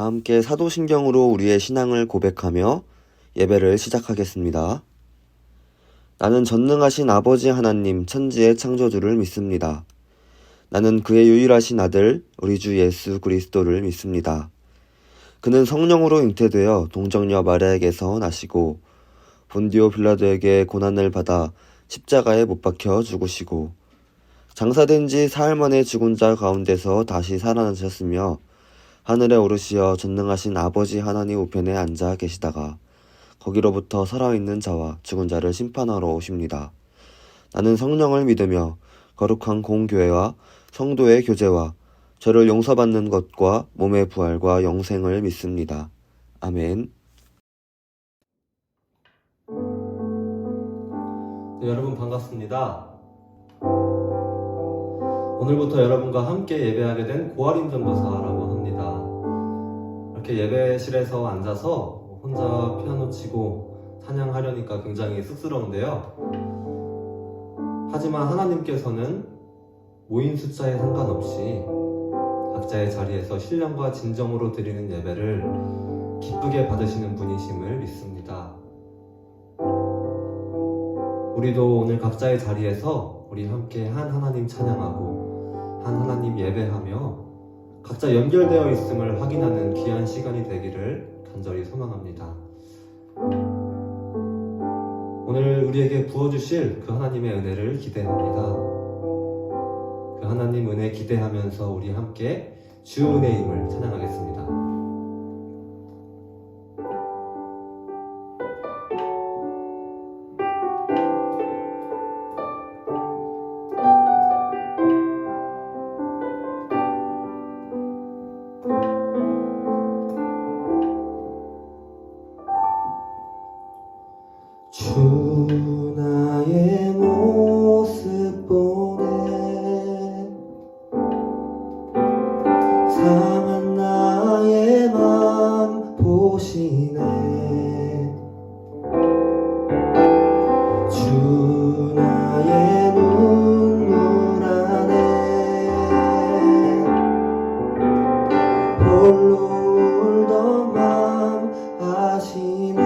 다 함께 사도신경으로 우리의 신앙을 고백하며 예배를 시작하겠습니다. 나는 전능하신 아버지 하나님 천지의 창조주를 믿습니다. 나는 그의 유일하신 아들 우리 주 예수 그리스도를 믿습니다. 그는 성령으로 잉태되어 동정녀 마리아에게서 나시고 본디오 빌라도에게 고난을 받아 십자가에 못 박혀 죽으시고 장사된 지 사흘 만에 죽은 자 가운데서 다시 살아나셨으며 하늘에 오르시어 전능하신 아버지 하나님 우편에 앉아 계시다가 거기로부터 살아있는 자와 죽은 자를 심판하러 오십니다. 나는 성령을 믿으며 거룩한 공교회와 성도의 교제와 죄를 용서받는 것과 몸의 부활과 영생을 믿습니다. 아멘. 네, 여러분 반갑습니다. 오늘부터 여러분과 함께 예배하게 된 고아림 전도사라고 합니다. 이렇게 예배실에서 앉아서 혼자 피아노 치고 찬양하려니까 굉장히 쑥스러운데요. 하지만 하나님께서는 모인 숫자에 상관없이 각자의 자리에서 신령과 진정으로 드리는 예배를 기쁘게 받으시는 분이심을 믿습니다. 우리도 오늘 각자의 자리에서 우리 함께 한 하나님 찬양하고 한 하나님 예배하며 각자 연결되어 있음을 확인하는 귀한 시간이 되기를 간절히 소망합니다. 오늘 우리에게 부어주실 그 하나님의 은혜를 기대합니다. 그 하나님 은혜 기대하면서 우리 함께 주 은혜임을 찬양하겠습니다. 주 나의 모습 보네 상한 나의 맘 보시네 주 나의 눈물 안에 홀로 울던 맘 아시네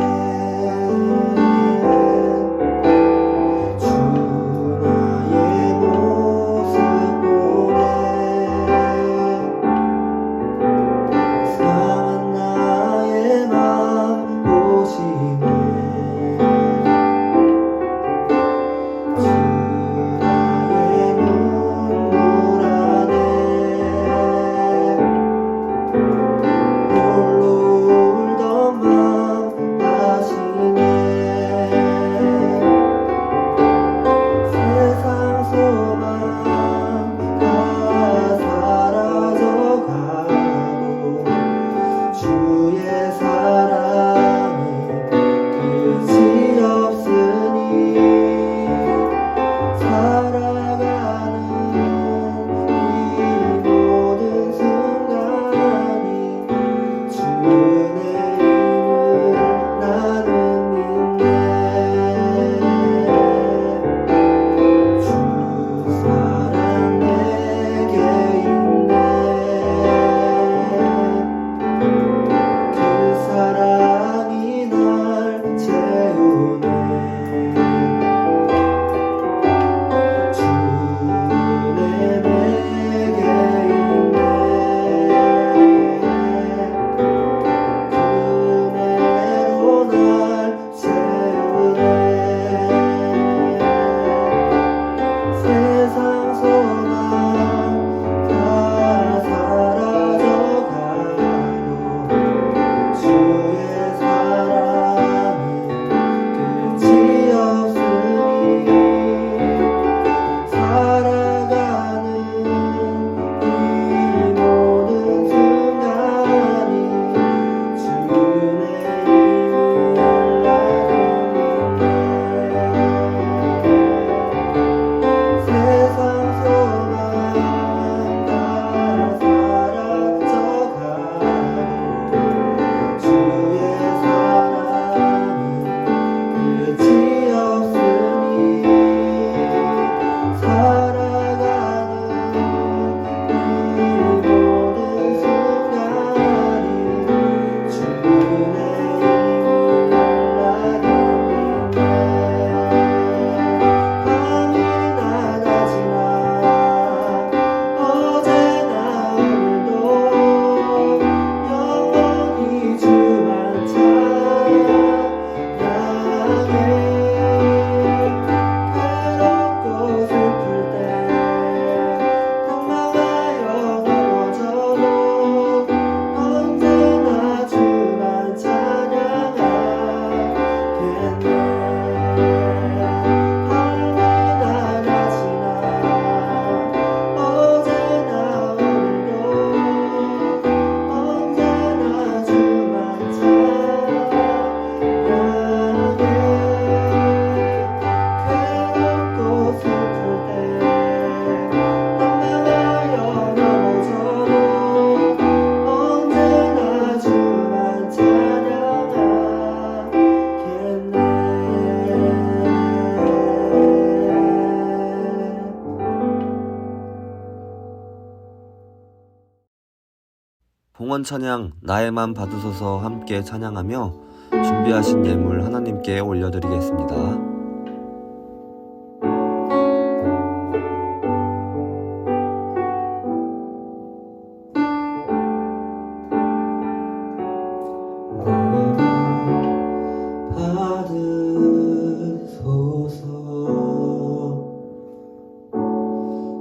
영원 찬양 나의만 받으소서 함께 찬양하며 준비하신 예물 하나님께 올려드리겠습니다.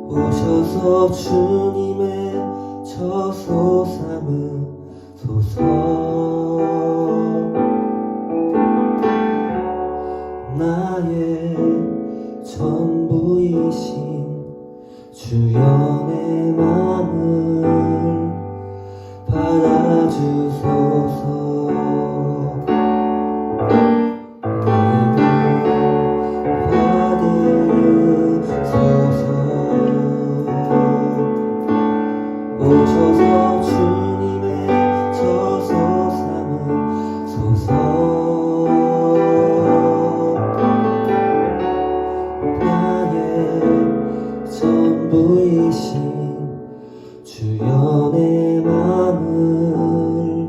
오셔서 주님의 저소 삼으소서. 나의 전부이신 주여 내 맘을 받아주소서. 오셔서 주님의 저소 삼으소서. 나의 전부이신 주여 내 맘을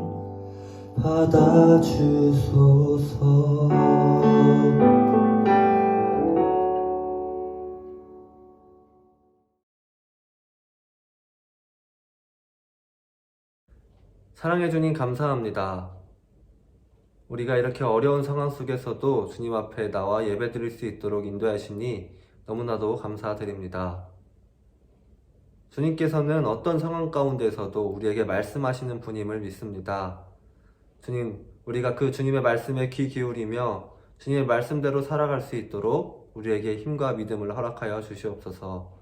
받아주소서. 사랑해 주님 감사합니다. 우리가 이렇게 어려운 상황 속에서도 주님 앞에 나와 예배 드릴 수 있도록 인도하시니 너무나도 감사드립니다. 주님께서는 어떤 상황 가운데서도 우리에게 말씀하시는 분임을 믿습니다. 주님, 우리가 그 주님의 말씀에 귀 기울이며 주님의 말씀대로 살아갈 수 있도록 우리에게 힘과 믿음을 허락하여 주시옵소서.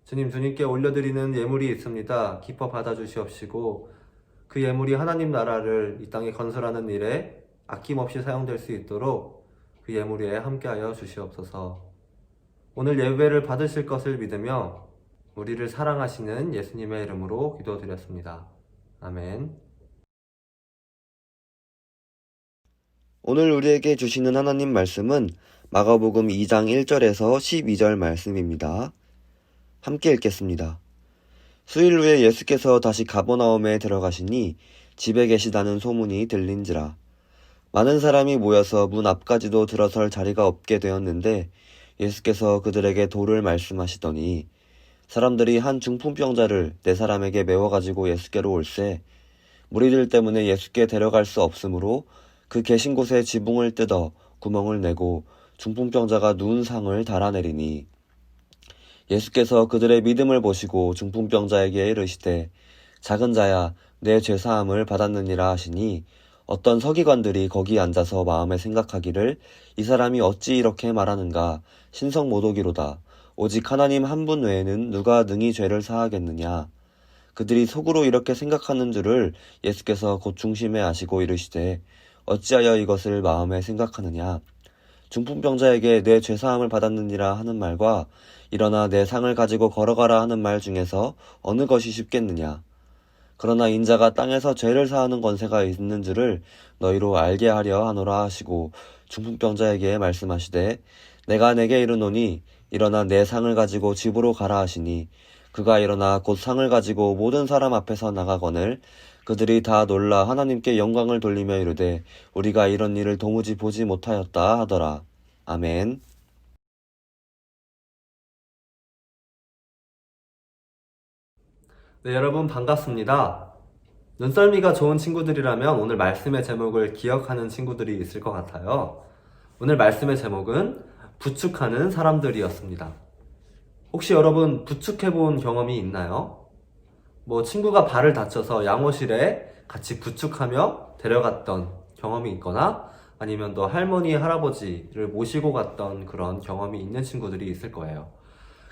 주님께 올려드리는 예물이 있습니다. 기뻐 받아주시옵시고 그 예물이 하나님 나라를 이 땅에 건설하는 일에 아낌없이 사용될 수 있도록 그 예물 위에 함께하여 주시옵소서. 오늘 예배를 받으실 것을 믿으며 우리를 사랑하시는 예수님의 이름으로 기도드렸습니다. 아멘. 오늘 우리에게 주시는 하나님 말씀은 마가복음 2장 1절에서 12절 말씀입니다. 함께 읽겠습니다. 수일 후에 예수께서 다시 가버나움에 들어가시니 집에 계시다는 소문이 들린지라. 많은 사람이 모여서 문 앞까지도 들어설 자리가 없게 되었는데 예수께서 그들에게 도를 말씀하시더니 사람들이 한 중풍병자를 4사람에게 메워가지고 예수께로 올세 무리들 때문에 예수께 데려갈 수 없으므로 그 계신 곳에 지붕을 뜯어 구멍을 내고 중풍병자가 누운 상을 달아내리니 예수께서 그들의 믿음을 보시고 중풍병자에게 이르시되 작은 자야 내 죄사함을 받았느니라 하시니 어떤 서기관들이 거기 앉아서 마음에 생각하기를 이 사람이 어찌 이렇게 말하는가 신성모독이로다. 오직 하나님 한 분 외에는 누가 능히 죄를 사하겠느냐. 그들이 속으로 이렇게 생각하는 줄을 예수께서 곧 중심에 아시고 이르시되 어찌하여 이것을 마음에 생각하느냐. 중풍병자에게 내 죄사함을 받았느니라 하는 말과 일어나 내 상을 가지고 걸어가라 하는 말 중에서 어느 것이 쉽겠느냐. 그러나 인자가 땅에서 죄를 사하는 권세가 있는 줄을 너희로 알게 하려 하노라 하시고 중풍병자에게 말씀하시되 내가 내게 이르노니 일어나 내 상을 가지고 집으로 가라 하시니 그가 일어나 곧 상을 가지고 모든 사람 앞에서 나가거늘 그들이 다 놀라 하나님께 영광을 돌리며 이르되 우리가 이런 일을 도무지 보지 못하였다 하더라. 아멘. 네, 여러분 반갑습니다. 눈썰미가 좋은 친구들이라면 오늘 말씀의 제목을 기억하는 친구들이 있을 것 같아요. 오늘 말씀의 제목은 부축하는 사람들이었습니다. 혹시 여러분 부축해본 경험이 있나요? 친구가 발을 다쳐서 양호실에 같이 부축하며 데려갔던 경험이 있거나 아니면 또 할머니, 할아버지를 모시고 갔던 그런 경험이 있는 친구들이 있을 거예요.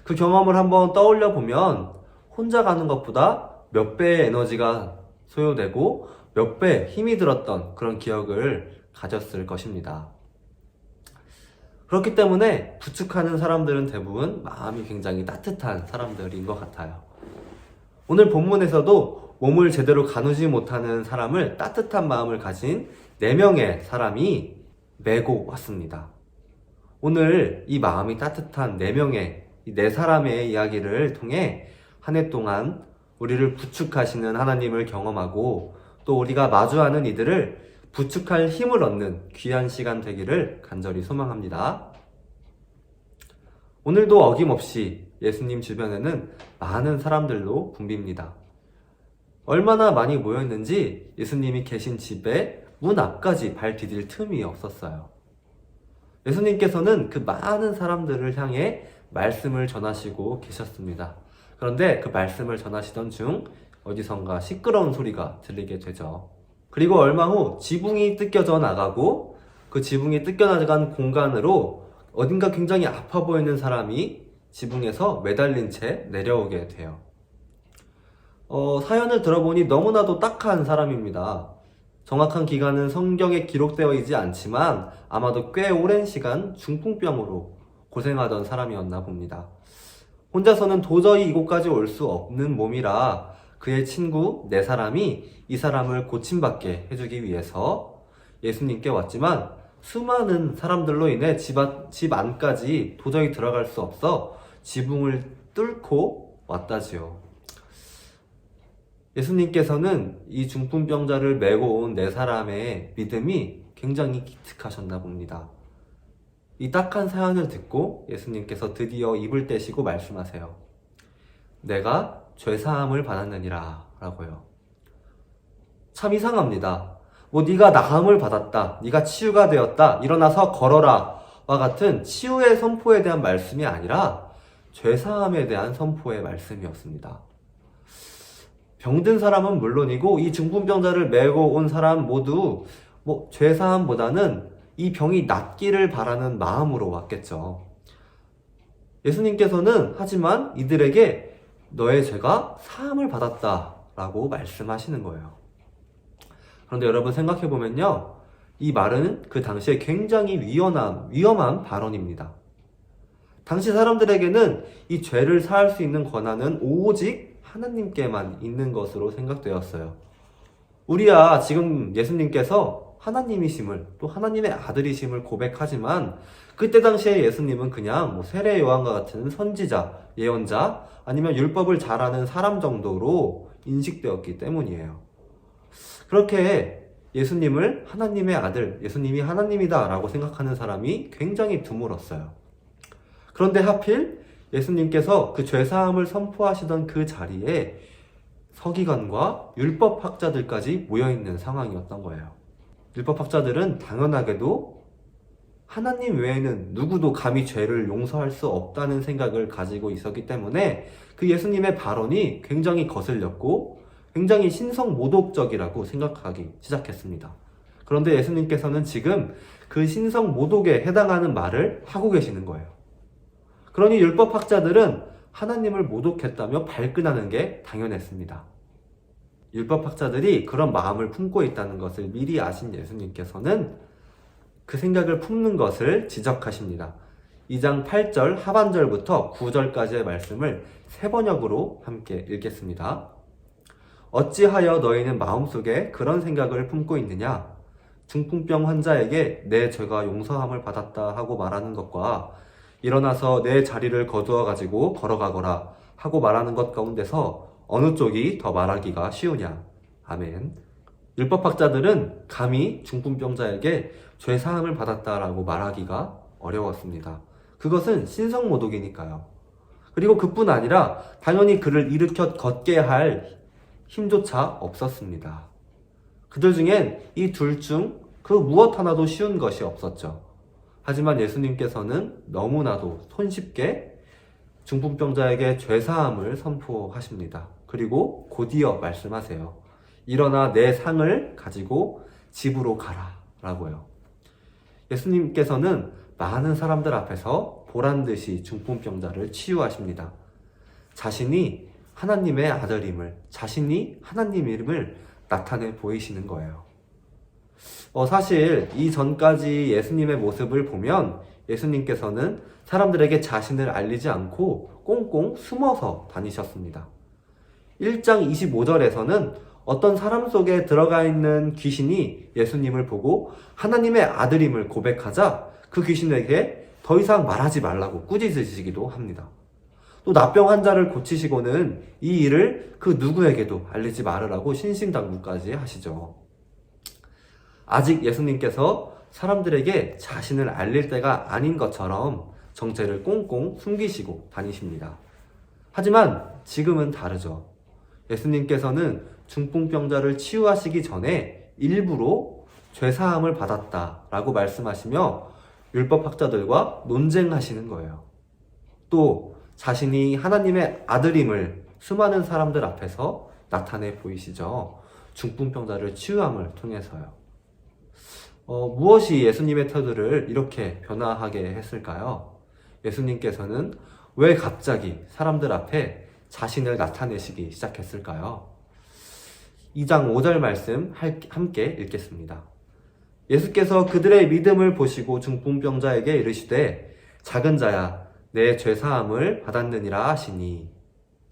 그 경험을 한번 떠올려 보면 혼자 가는 것보다 몇 배의 에너지가 소요되고 몇 배 힘이 들었던 그런 기억을 가졌을 것입니다. 그렇기 때문에 부축하는 사람들은 대부분 마음이 굉장히 따뜻한 사람들인 것 같아요. 오늘 본문에서도 몸을 제대로 가누지 못하는 사람을 따뜻한 마음을 가진 4명의 사람이 메고 왔습니다. 오늘 이 마음이 따뜻한 4명의 이 4사람의 이야기를 통해 한 해 동안 우리를 부축하시는 하나님을 경험하고 또 우리가 마주하는 이들을 부축할 힘을 얻는 귀한 시간 되기를 간절히 소망합니다. 오늘도 어김없이 예수님 주변에는 많은 사람들로 붐빕니다. 얼마나 많이 모였는지 예수님이 계신 집에 문 앞까지 발 디딜 틈이 없었어요. 예수님께서는 그 많은 사람들을 향해 말씀을 전하시고 계셨습니다. 그런데 그 말씀을 전하시던 중 어디선가 시끄러운 소리가 들리게 되죠. 그리고 얼마 후 지붕이 뜯겨져 나가고 그 지붕이 뜯겨나간 공간으로 어딘가 굉장히 아파 보이는 사람이 지붕에서 매달린 채 내려오게 돼요. 사연을 들어보니 너무나도 딱한 사람입니다. 정확한 기간은 성경에 기록되어 있지 않지만 아마도 꽤 오랜 시간 중풍병으로 고생하던 사람이었나 봅니다. 혼자서는 도저히 이곳까지 올 수 없는 몸이라 그의 친구 네 사람이 이 사람을 고침받게 해주기 위해서 예수님께 왔지만 수많은 사람들로 인해 집 안까지 도저히 들어갈 수 없어 지붕을 뚫고 왔다지요. 예수님께서는 이 중풍병자를 메고 온 네 사람의 믿음이 굉장히 기특하셨나 봅니다. 이 딱한 사연을 듣고 예수님께서 드디어 입을 떼시고 말씀하세요. 내가 죄사함을 받았느니라 라고요. 참 이상합니다. 네가 나음을 받았다, 네가 치유가 되었다, 일어나서 걸어라 와 같은 치유의 선포에 대한 말씀이 아니라 죄사함에 대한 선포의 말씀이었습니다. 병든 사람은 물론이고 이 중풍병자를 메고 온 사람 모두 죄사함보다는 이 병이 낫기를 바라는 마음으로 왔겠죠. 예수님께서는 하지만 이들에게 너의 죄가 사함을 받았다 라고 말씀하시는 거예요. 그런데 여러분 생각해보면요, 이 말은 그 당시에 굉장히 위험한 발언입니다. 당시 사람들에게는 이 죄를 사할 수 있는 권한은 오직 하나님께만 있는 것으로 생각되었어요. 우리야 지금 예수님께서 하나님이심을, 또 하나님의 아들이심을 고백하지만 그때 당시에 예수님은 그냥 세례 요한과 같은 선지자, 예언자, 아니면 율법을 잘 아는 사람 정도로 인식되었기 때문이에요. 그렇게 예수님을 하나님의 아들, 예수님이 하나님이다 라고 생각하는 사람이 굉장히 드물었어요. 그런데 하필 예수님께서 그 죄사함을 선포하시던 그 자리에 서기관과 율법학자들까지 모여있는 상황이었던 거예요. 율법학자들은 당연하게도 하나님 외에는 누구도 감히 죄를 용서할 수 없다는 생각을 가지고 있었기 때문에 그 예수님의 발언이 굉장히 거슬렸고 굉장히 신성모독적이라고 생각하기 시작했습니다. 그런데 예수님께서는 지금 그 신성모독에 해당하는 말을 하고 계시는 거예요. 그러니 율법학자들은 하나님을 모독했다며 발끈하는 게 당연했습니다. 율법학자들이 그런 마음을 품고 있다는 것을 미리 아신 예수님께서는 그 생각을 품는 것을 지적하십니다. 2장 8절 하반절부터 9절까지의 말씀을 세 번역으로 함께 읽겠습니다. 어찌하여 너희는 마음속에 그런 생각을 품고 있느냐? 중풍병 환자에게 내 죄가 용서함을 받았다 하고 말하는 것과 일어나서 내 자리를 거두어 가지고 걸어가거라 하고 말하는 것 가운데서 어느 쪽이 더 말하기가 쉬우냐? 아멘. 율법학자들은 감히 중풍병자에게 죄사함을 받았다라고 말하기가 어려웠습니다. 그것은 신성모독이니까요. 그리고 그뿐 아니라 당연히 그를 일으켜 걷게 할 힘조차 없었습니다. 그들 중엔 이 둘 중 그 무엇 하나도 쉬운 것이 없었죠. 하지만 예수님께서는 너무나도 손쉽게 중풍병자에게 죄사함을 선포하십니다. 그리고 곧이어 말씀하세요. 일어나 내 상을 가지고 집으로 가라 라고요. 예수님께서는 많은 사람들 앞에서 보란듯이 중풍병자를 치유하십니다. 자신이 하나님의 아들임을, 자신이 하나님임을 나타내 보이시는 거예요. 사실 이전까지 예수님의 모습을 보면 예수님께서는 사람들에게 자신을 알리지 않고 꽁꽁 숨어서 다니셨습니다. 1장 25절에서는 어떤 사람 속에 들어가 있는 귀신이 예수님을 보고 하나님의 아들임을 고백하자 그 귀신에게 더 이상 말하지 말라고 꾸짖으시기도 합니다. 또 나병 환자를 고치시고는 이 일을 그 누구에게도 알리지 말으라고 신신당부까지 하시죠. 아직 예수님께서 사람들에게 자신을 알릴 때가 아닌 것처럼 정체를 꽁꽁 숨기시고 다니십니다. 하지만 지금은 다르죠. 예수님께서는 중풍병자를 치유하시기 전에 일부러 죄사함을 받았다라고 말씀하시며 율법학자들과 논쟁하시는 거예요. 또 자신이 하나님의 아들임을 수많은 사람들 앞에서 나타내 보이시죠. 중풍병자를 치유함을 통해서요. 무엇이 예수님의 태도를 이렇게 변화하게 했을까요? 예수님께서는 왜 갑자기 사람들 앞에 자신을 나타내시기 시작했을까요? 2장 5절 말씀 함께 읽겠습니다. 예수께서 그들의 믿음을 보시고 중풍병자에게 이르시되 작은 자야 내 죄사함을 받았느니라 하시니,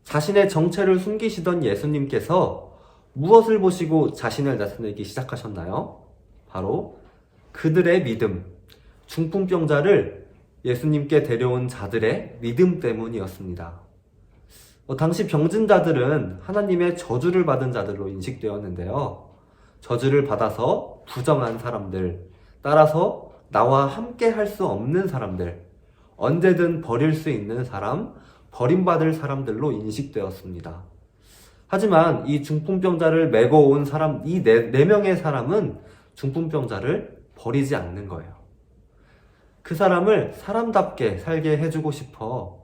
자신의 정체를 숨기시던 예수님께서 무엇을 보시고 자신을 나타내기 시작하셨나요? 바로 그들의 믿음, 중풍병자를 예수님께 데려온 자들의 믿음 때문이었습니다. 당시 병든 자들은 하나님의 저주를 받은 자들로 인식되었는데요. 저주를 받아서 부정한 사람들, 따라서 나와 함께 할 수 없는 사람들, 언제든 버릴 수 있는 사람, 버림받을 사람들로 인식되었습니다. 하지만 이 중풍병자를 메고 온 사람, 이 네 명의 사람은 중풍병자를 버리지 않는 거예요. 그 사람을 사람답게 살게 해주고 싶어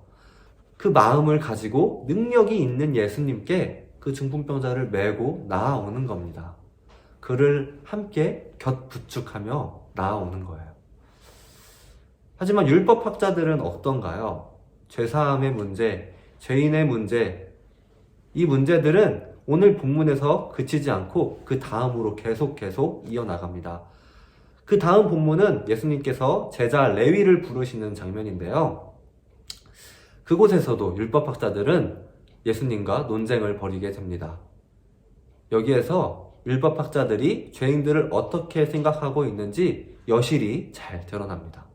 그 마음을 가지고 능력이 있는 예수님께 그 중풍병자를 메고 나아오는 겁니다. 그를 함께 곁부축하며 나아오는 거예요. 하지만 율법학자들은 어떤가요? 죄사함의 문제, 죄인의 문제, 이 문제들은 오늘 본문에서 그치지 않고 그 다음으로 계속 이어나갑니다. 그 다음 본문은 예수님께서 제자 레위를 부르시는 장면인데요. 그곳에서도 율법학자들은 예수님과 논쟁을 벌이게 됩니다. 여기에서 율법학자들이 죄인들을 어떻게 생각하고 있는지 여실히 잘 드러납니다.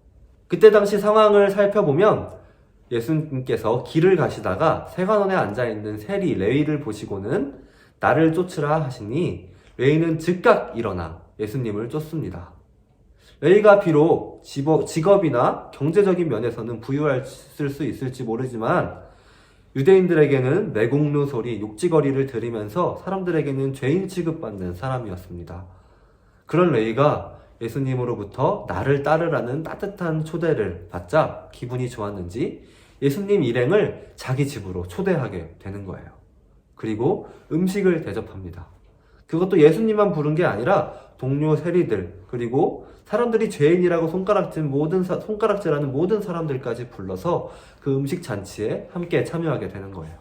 그때 당시 상황을 살펴보면 예수님께서 길을 가시다가 세관원에 앉아있는 세리 레위를 보시고는 나를 쫓으라 하시니 레위는 즉각 일어나 예수님을 쫓습니다. 레위가 비록 직업이나 경제적인 면에서는 부유했을 수 있을지 모르지만 유대인들에게는 매국노 소리, 욕지거리를 들으면서 사람들에게는 죄인 취급받는 사람이었습니다. 그런 레위가 예수님으로부터 나를 따르라는 따뜻한 초대를 받자 기분이 좋았는지 예수님 일행을 자기 집으로 초대하게 되는 거예요. 그리고 음식을 대접합니다. 그것도 예수님만 부른 게 아니라 동료 세리들, 그리고 사람들이 죄인이라고 손가락질하는 모든 사람들까지 불러서 그 음식 잔치에 함께 참여하게 되는 거예요.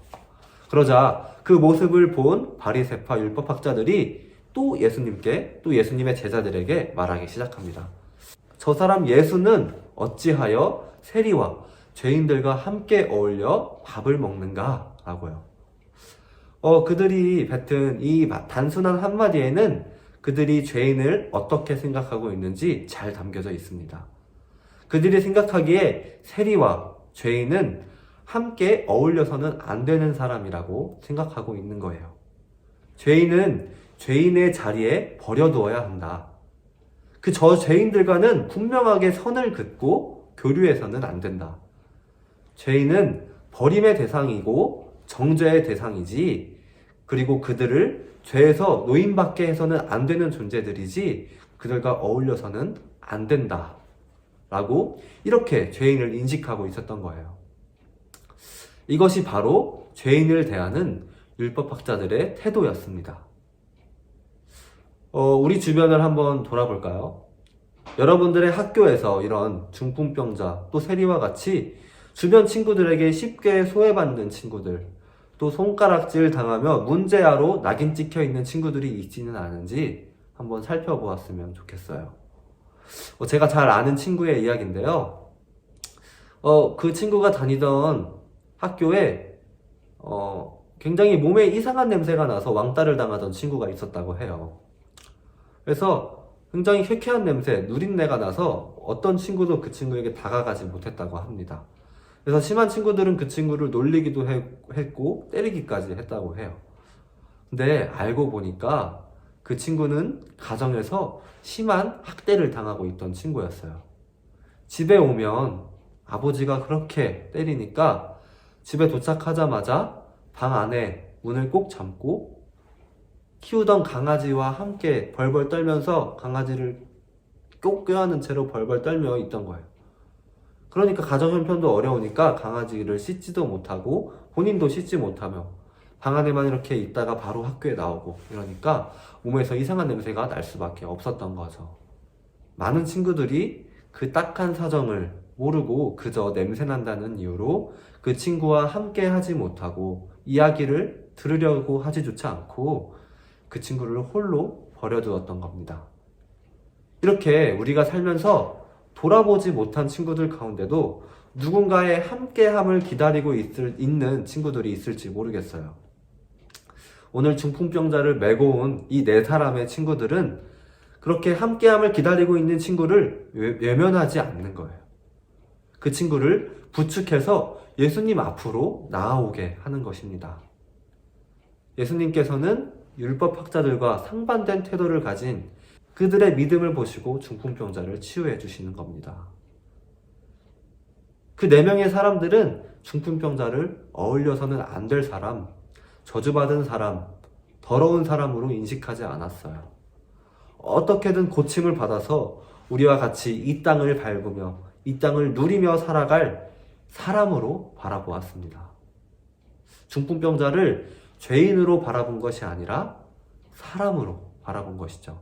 그러자 그 모습을 본 바리새파 율법학자들이 또 예수님의 제자들에게 말하기 시작합니다. 저 사람 예수는 어찌하여 세리와 죄인들과 함께 어울려 밥을 먹는가? 라고요. 그들이 뱉은 이 단순한 한마디에는 그들이 죄인을 어떻게 생각하고 있는지 잘 담겨져 있습니다. 그들이 생각하기에 세리와 죄인은 함께 어울려서는 안 되는 사람이라고 생각하고 있는 거예요. 죄인은 죄인의 자리에 버려두어야 한다. 저 죄인들과는 분명하게 선을 긋고 교류해서는 안 된다. 죄인은 버림의 대상이고 정죄의 대상이지, 그리고 그들을 죄에서 노임받게 해서는 안 되는 존재들이지 그들과 어울려서는 안 된다 라고 이렇게 죄인을 인식하고 있었던 거예요. 이것이 바로 죄인을 대하는 율법학자들의 태도였습니다. 우리 주변을 한번 돌아볼까요? 여러분들의 학교에서 이런 중풍병자 또 세리와 같이 주변 친구들에게 쉽게 소외받는 친구들, 또 손가락질 당하며 문제아로 낙인 찍혀 있는 친구들이 있지는 않은지 한번 살펴보았으면 좋겠어요. 제가 잘 아는 친구의 이야기인데요. 그 친구가 다니던 학교에 굉장히 몸에 이상한 냄새가 나서 왕따를 당하던 친구가 있었다고 해요. 그래서 굉장히 쾌쾌한 냄새, 누린내가 나서 어떤 친구도 그 친구에게 다가가지 못했다고 합니다. 그래서 심한 친구들은 그 친구를 놀리기도 했고 때리기까지 했다고 해요. 근데 알고 보니까 그 친구는 가정에서 심한 학대를 당하고 있던 친구였어요. 집에 오면 아버지가 그렇게 때리니까 집에 도착하자마자 방 안에 문을 꼭 잠고 키우던 강아지와 함께 벌벌 떨면서 강아지를 꼭 껴안은 채로 벌벌 떨며 있던 거예요. 그러니까 가정 형편도 어려우니까 강아지를 씻지도 못하고 본인도 씻지 못하며 방 안에만 이렇게 있다가 바로 학교에 나오고 이러니까 몸에서 이상한 냄새가 날 수밖에 없었던 거죠. 많은 친구들이 그 딱한 사정을 모르고 그저 냄새 난다는 이유로 그 친구와 함께 하지 못하고 이야기를 들으려고 하지조차 않고 그 친구를 홀로 버려두었던 겁니다. 이렇게 우리가 살면서 돌아보지 못한 친구들 가운데도 누군가의 함께함을 기다리고 있는 친구들이 있을지 모르겠어요. 오늘 중풍병자를 메고 온 이 네 사람의 친구들은 그렇게 함께함을 기다리고 있는 친구를 외면하지 않는 거예요. 그 친구를 부축해서 예수님 앞으로 나아오게 하는 것입니다. 예수님께서는 율법학자들과 상반된 태도를 가진 그들의 믿음을 보시고 중풍병자를 치유해 주시는 겁니다. 그 네 명의 사람들은 중풍병자를 어울려서는 안 될 사람, 저주받은 사람, 더러운 사람으로 인식하지 않았어요. 어떻게든 고침을 받아서 우리와 같이 이 땅을 밟으며 이 땅을 누리며 살아갈 사람으로 바라보았습니다. 중풍병자를 죄인으로 바라본 것이 아니라 사람으로 바라본 것이죠.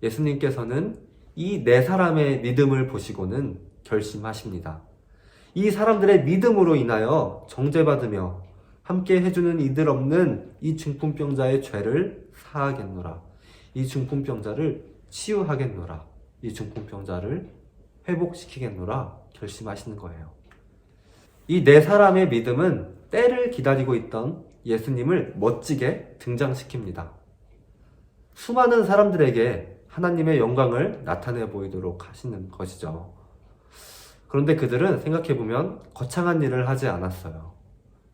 예수님께서는 이 네 사람의 믿음을 보시고는 결심하십니다. 이 사람들의 믿음으로 인하여 정죄받으며 함께 해주는 이들 없는 이 중풍병자의 죄를 사하겠노라. 이 중풍병자를 치유하겠노라. 이 중풍병자를 회복시키겠노라 결심하시는 거예요. 이 네 사람의 믿음은 때를 기다리고 있던 예수님을 멋지게 등장시킵니다. 수많은 사람들에게 하나님의 영광을 나타내 보이도록 하시는 것이죠. 그런데 그들은 생각해보면 거창한 일을 하지 않았어요.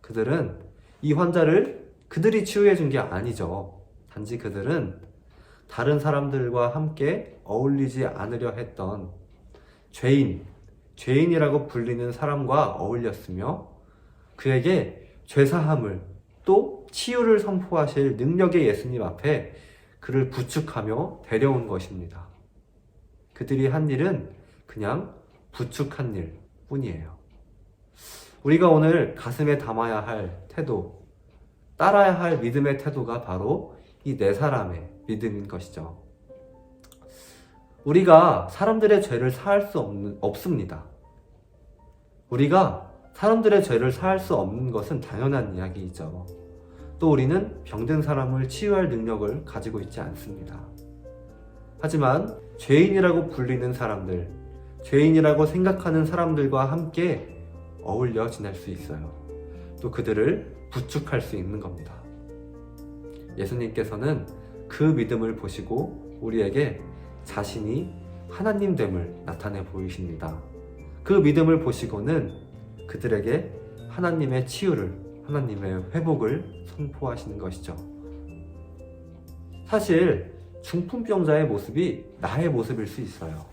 그들은 이 환자를 그들이 치유해 준 게 아니죠. 단지 그들은 다른 사람들과 함께 어울리지 않으려 했던 죄인이라고 불리는 사람과 어울렸으며 그에게 죄사함을 또 치유를 선포하실 능력의 예수님 앞에 그를 부축하며 데려온 것입니다. 그들이 한 일은 그냥 부축한 일 뿐이에요. 우리가 오늘 가슴에 담아야 할 태도, 따라야 할 믿음의 태도가 바로 이 네 사람의 믿음인 것이죠. 우리가 사람들의 죄를 사할 수 없습니다. 우리가 사람들의 죄를 사할 수 없는 것은 당연한 이야기이죠. 또 우리는 병든 사람을 치유할 능력을 가지고 있지 않습니다. 하지만 죄인이라고 불리는 사람들, 죄인이라고 생각하는 사람들과 함께 어울려 지낼 수 있어요. 또 그들을 부축할 수 있는 겁니다. 예수님께서는 그 믿음을 보시고 우리에게 자신이 하나님됨을 나타내 보이십니다. 그 믿음을 보시고는 그들에게 하나님의 치유를, 하나님의 회복을 선포하시는 것이죠. 사실 중풍병자의 모습이 나의 모습일 수 있어요.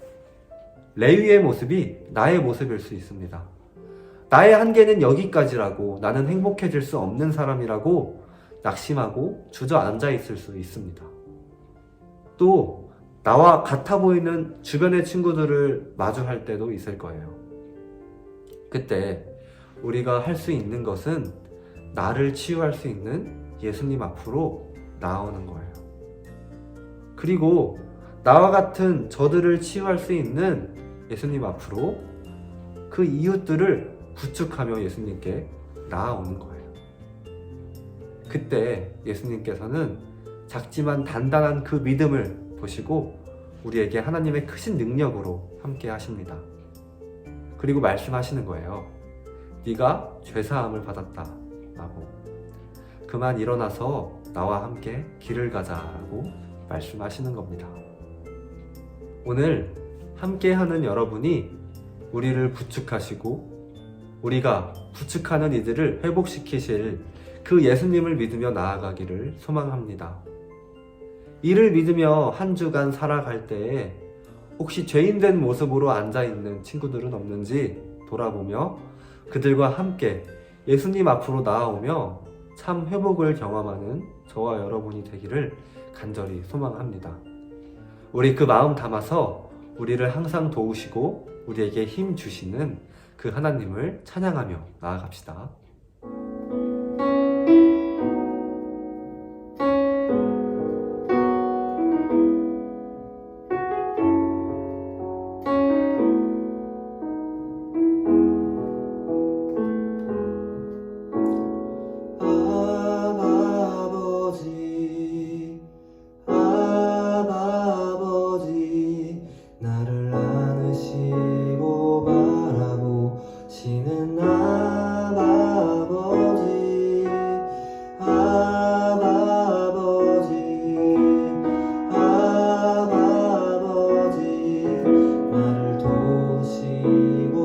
레위의 모습이 나의 모습일 수 있습니다. 나의 한계는 여기까지라고, 나는 행복해질 수 없는 사람이라고 낙심하고 주저앉아 있을 수 있습니다. 또 나와 같아 보이는 주변의 친구들을 마주할 때도 있을 거예요. 그때 우리가 할 수 있는 것은 나를 치유할 수 있는 예수님 앞으로 나오는 거예요. 그리고 나와 같은 저들을 치유할 수 있는 예수님 앞으로 그 이웃들을 부축하며 예수님께 나아오는 거예요. 그때 예수님께서는 작지만 단단한 그 믿음을 보시고 우리에게 하나님의 크신 능력으로 함께 하십니다. 그리고 말씀하시는 거예요. 네가 죄사함을 받았다 라고. 그만 일어나서 나와 함께 길을 가자 라고 말씀하시는 겁니다. 오늘 함께하는 여러분이 우리를 부축하시고 우리가 부축하는 이들을 회복시키실 그 예수님을 믿으며 나아가기를 소망합니다. 이를 믿으며 한 주간 살아갈 때에 혹시 죄인된 모습으로 앉아있는 친구들은 없는지 돌아보며 그들과 함께 예수님 앞으로 나아오며 참 회복을 경험하는 저와 여러분이 되기를 간절히 소망합니다. 우리 그 마음 담아서 우리를 항상 도우시고 우리에게 힘 주시는 그 하나님을 찬양하며 나아갑시다. 아버지 나를 안으시고 바라보시는 아버지 나를 도우시고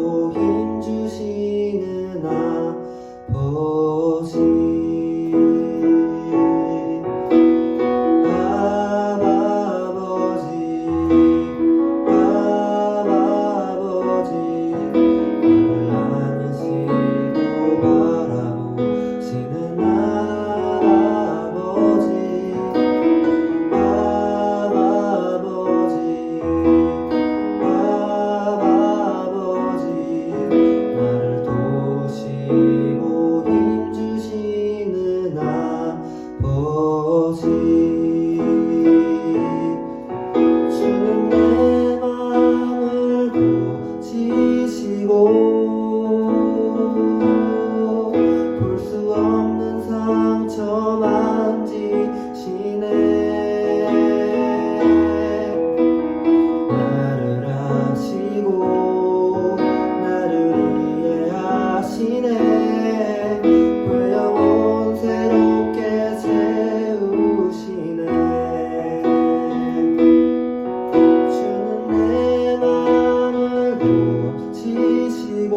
힘주시는 아버지 주는 내 맘을 고치시고 볼 수 없는 상처 만지시네. 나를 아시고 나를 이해하시네. 그 영혼 새롭게 채우시네. 주는 내 맘을 고치시고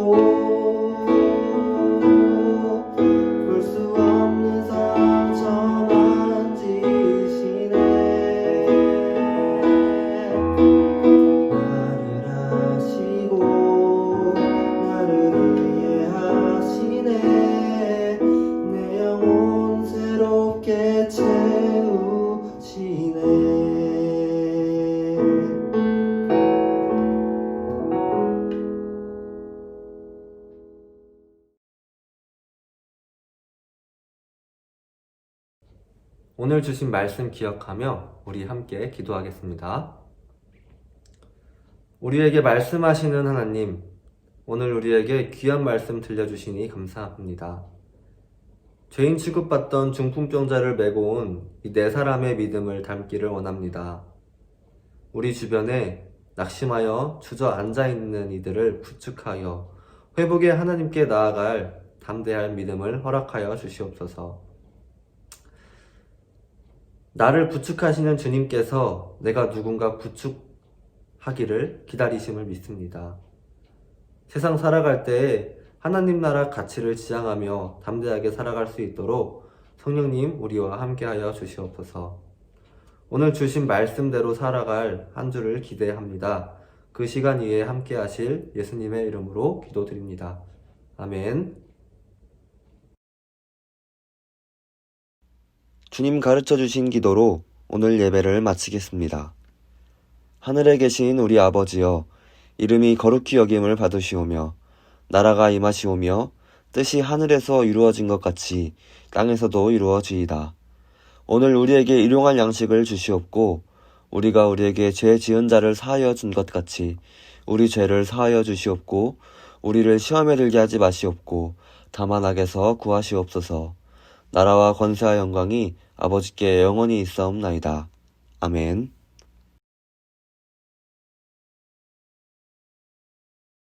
볼 수 없는 상처 만지시네. 나를 아시고 나를 이해하시네. 내 영혼 새롭게 채우시네. 오늘 주신 말씀 기억하며 우리 함께 기도하겠습니다. 우리에게 말씀하시는 하나님, 오늘 우리에게 귀한 말씀 들려주시니 감사합니다. 죄인 취급받던 중풍병자를 메고 온 이 네 사람의 믿음을 닮기를 원합니다. 우리 주변에 낙심하여 주저앉아있는 이들을 부축하여 회복의 하나님께 나아갈 담대할 믿음을 허락하여 주시옵소서. 나를 부축하시는 주님께서 내가 누군가 부축하기를 기다리심을 믿습니다. 세상 살아갈 때에 하나님 나라 가치를 지향하며 담대하게 살아갈 수 있도록 성령님 우리와 함께하여 주시옵소서. 오늘 주신 말씀대로 살아갈 한 주를 기대합니다. 그 시간 위에 함께하실 예수님의 이름으로 기도드립니다. 아멘. 주님 가르쳐 주신 기도로 오늘 예배를 마치겠습니다. 하늘에 계신 우리 아버지여, 이름이 거룩히 여김을 받으시오며 나라가 임하시오며 뜻이 하늘에서 이루어진 것 같이 땅에서도 이루어지이다. 오늘 우리에게 일용할 양식을 주시옵고 우리가 우리에게 죄 지은 자를 사하여 준 것 같이 우리 죄를 사하여 주시옵고 우리를 시험에 들게 하지 마시옵고 다만 악에서 구하시옵소서. 나라와 권세와 영광이 아버지께 영원히 있사옵나이다. 아멘.